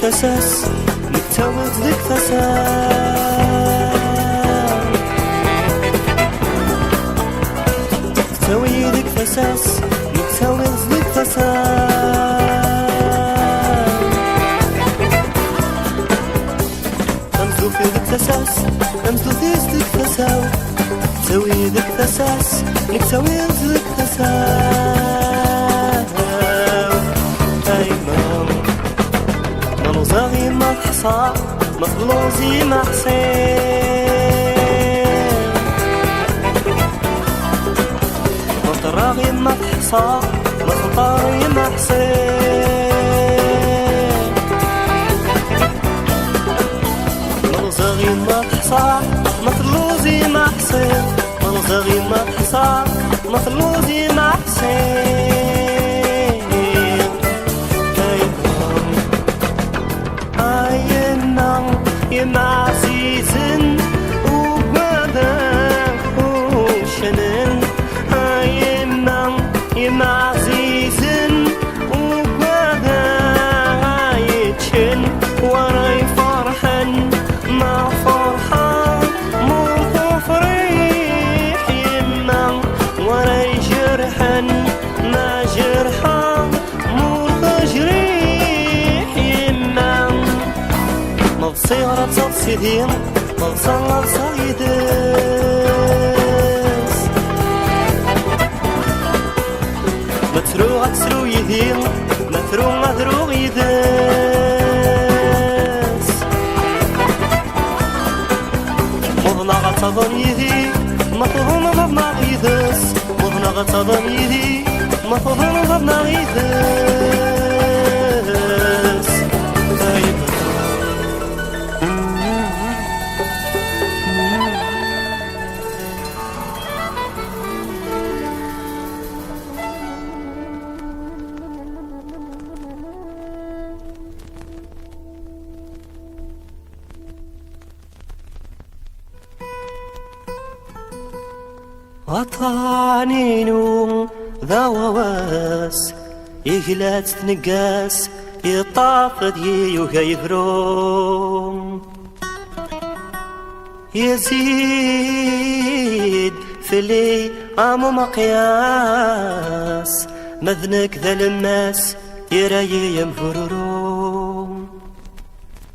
فساس نكتوض ذيك فساس نكتوي ذيك فساس نكتوض ذيك فساس أمزو في ذيك فساس أمزو ذيك فساو نكتوي ذيك فساس نكتوي ذيك فساس ملوزاغي ما تحصى مفلوزي ما حسين مطراغي ما تحصى مخطاري ما حسين ملوزاغي ما تحصى مفلوزي ما حسين ملوزاغي ما تحصى مفلوزي ما حسين يما عزيزن وبدا وشنن يما عزيزن وبدا يتشن وراي فرحن ما فرحان مو فريح يما وراي جرحن ما جرحان مو تجريح يما مبصيرة تصيدين مبصلة صيدس متروغة تسرو يدين متروغ يدس مضنغة تظن يدي مضنغ يدس مضنغة تظن يدي مضنغ يدس وطانينو ذا وواس يقلات تنقاس يطافد يوغا يفروم يزيد فلي عمو مقياس مذنك ذا لماس يراي ينفروم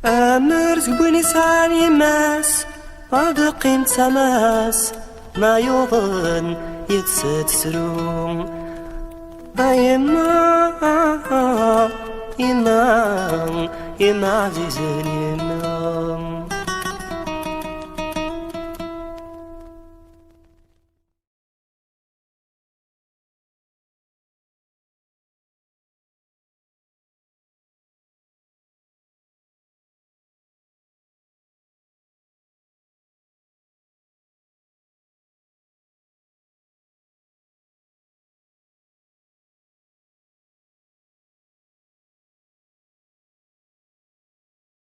أمر زبوني ساني ماس أدقين تماس ما يظن يتسد سروم يما عزيزين يما